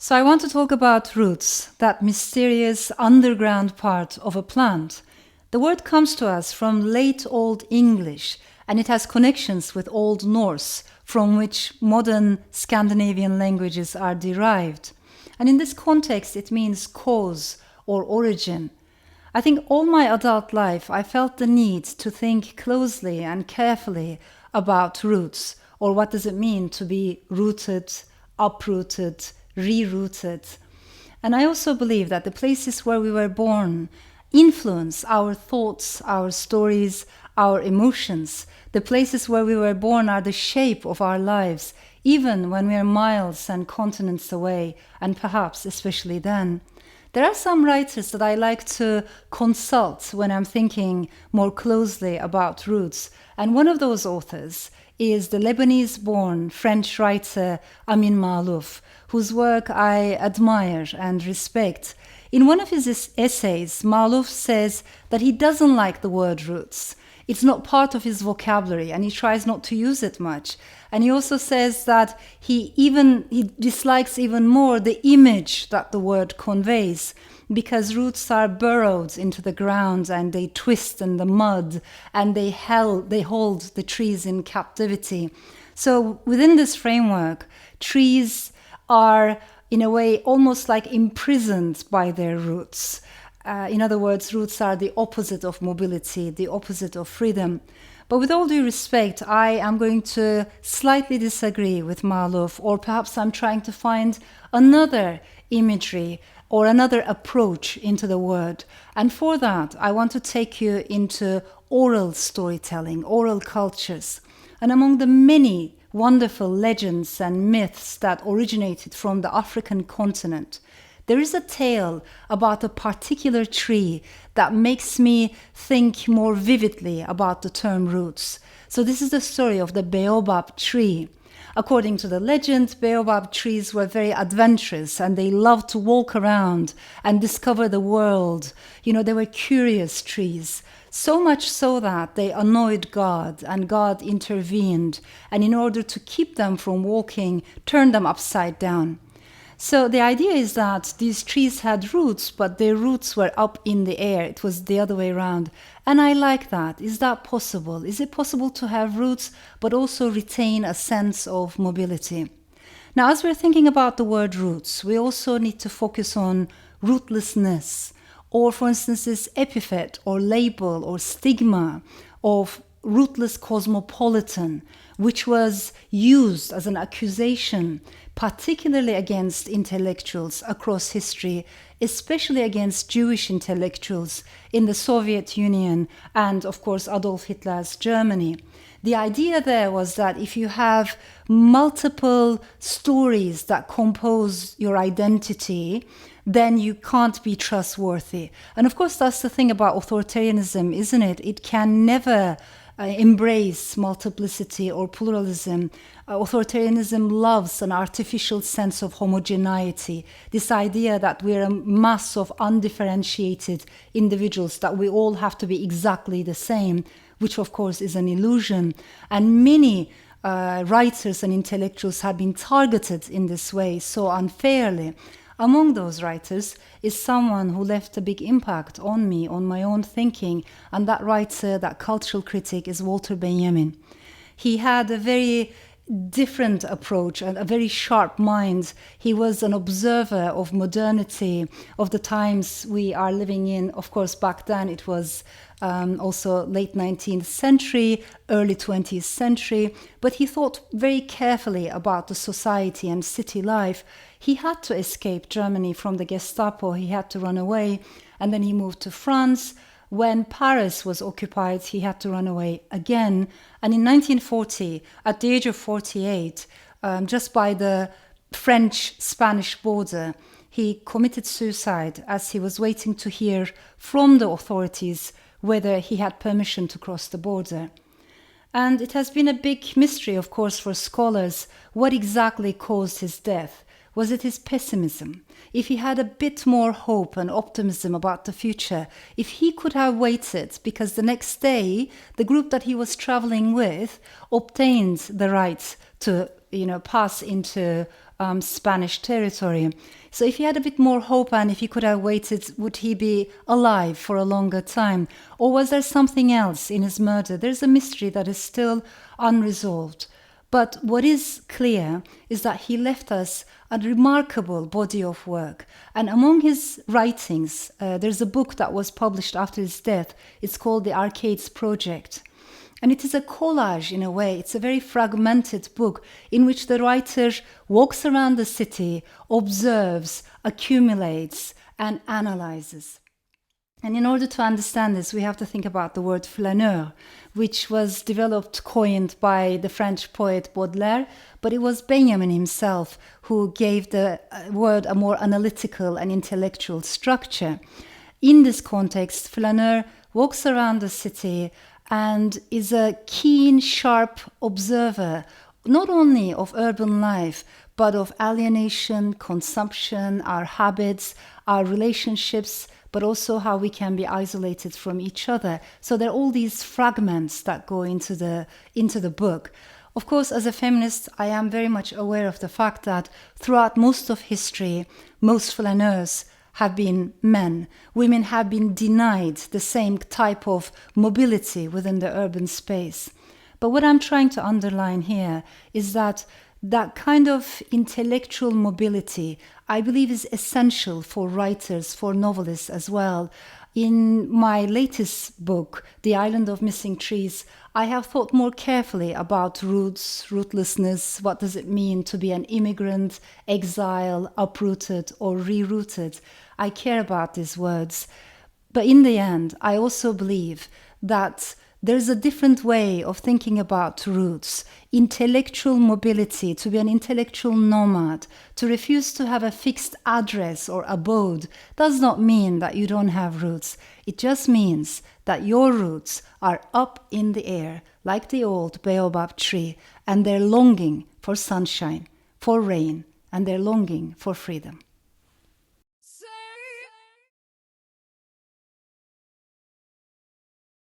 So I want to talk about roots, that mysterious underground part of a plant. The word comes to us from late Old English, and it has connections with Old Norse, from which modern Scandinavian languages are derived. And in this context, it means cause or origin. I think all my adult life, I felt the need to think closely and carefully about roots, or what does it mean to be rooted, uprooted, rerouted. And I also believe that the places where we were born influence our thoughts, our stories, our emotions. The places where we were born are the shape of our lives, even when we are miles and continents away, and perhaps especially then. There are some writers that I like to consult when I'm thinking more closely about roots, and one of those authors is the Lebanese-born French writer Amin Malouf, whose work I admire and respect. In one of his essays, Malouf says that he doesn't like the word roots. It's not part of his vocabulary, and he tries not to use it much. And he also says that he dislikes even more the image that the word conveys, because roots are burrowed into the ground and they twist in the mud and they hold the trees in captivity. So within this framework, trees are in a way almost like imprisoned by their roots. In other words, roots are the opposite of mobility, the opposite of freedom. But with all due respect, I am going to slightly disagree with Malouf, or perhaps I'm trying to find another imagery or another approach into the word. And for that, I want to take you into oral storytelling, oral cultures. And among the many wonderful legends and myths that originated from the African continent, there is a tale about a particular tree that makes me think more vividly about the term roots. So this is the story of the Baobab Tree. According to the legend, baobab trees were very adventurous and they loved to walk around and discover the world. You know, they were curious trees. So much so that they annoyed God, and God intervened, and in order to keep them from walking, turned them upside down. So the idea is that these trees had roots, but their roots were up in the air. It was the other way around. And I like that. Is that possible? Is it possible to have roots, but also retain a sense of mobility? Now, as we're thinking about the word roots, we also need to focus on rootlessness, or for instance, this epithet or label or stigma of rootless cosmopolitan, which was used as an accusation, particularly against intellectuals across history, especially against Jewish intellectuals in the Soviet Union and, of course, Adolf Hitler's Germany. The idea there was that if you have multiple stories that compose your identity, then you can't be trustworthy. And of course, that's the thing about authoritarianism, isn't it? It can never embrace multiplicity or pluralism. Authoritarianism loves an artificial sense of homogeneity, this idea that we're a mass of undifferentiated individuals, that we all have to be exactly the same, which of course is an illusion. And many writers and intellectuals have been targeted in this way so unfairly. Among those writers is someone who left a big impact on me, on my own thinking, and that writer, that cultural critic, is Walter Benjamin. He had a very different approach and a very sharp mind. He was an observer of modernity, of the times we are living in. Of course, back then it was also late 19th century, early 20th century, but he thought very carefully about the society and city life. He had to escape Germany from the Gestapo. He had to run away, and then he moved to France. When Paris was occupied, he had to run away again. And in 1940, at the age of 48, just by the French-Spanish border, he committed suicide as he was waiting to hear from the authorities whether he had permission to cross the border. And it has been a big mystery, of course, for scholars, what exactly caused his death. Was it his pessimism? If he had a bit more hope and optimism about the future, if he could have waited, because the next day the group that he was traveling with obtained the right to pass into Spanish territory. So if he had a bit more hope and if he could have waited, would he be alive for a longer time? Or was there something else in his murder? There's a mystery that is still unresolved. But what is clear is that he left us a remarkable body of work. And among his writings, there's a book that was published after his death. It's called The Arcades Project. And it is a collage in a way. It's a very fragmented book in which the writer walks around the city, observes, accumulates, and analyzes. And in order to understand this, we have to think about the word flaneur, which was coined by the French poet Baudelaire, but it was Benjamin himself who gave the word a more analytical and intellectual structure. In this context, flaneur walks around the city and is a keen, sharp observer, not only of urban life, but of alienation, consumption, our habits, our relationships, but also how we can be isolated from each other. So there are all these fragments that go into the book. Of course, as a feminist, I am very much aware of the fact that throughout most of history, most flaneurs have been men. Women have been denied the same type of mobility within the urban space. But what I'm trying to underline here is that kind of intellectual mobility, I believe, is essential for writers, for novelists as well. In my latest book, The Island of Missing Trees, I have thought more carefully about roots, rootlessness, what does it mean to be an immigrant, exile, uprooted or rerouted. I care about these words. But in the end, I also believe that there's a different way of thinking about roots, intellectual mobility, to be an intellectual nomad, to refuse to have a fixed address or abode does not mean that you don't have roots. It just means that your roots are up in the air, like the old Baobab tree, and they're longing for sunshine, for rain, and they're longing for freedom.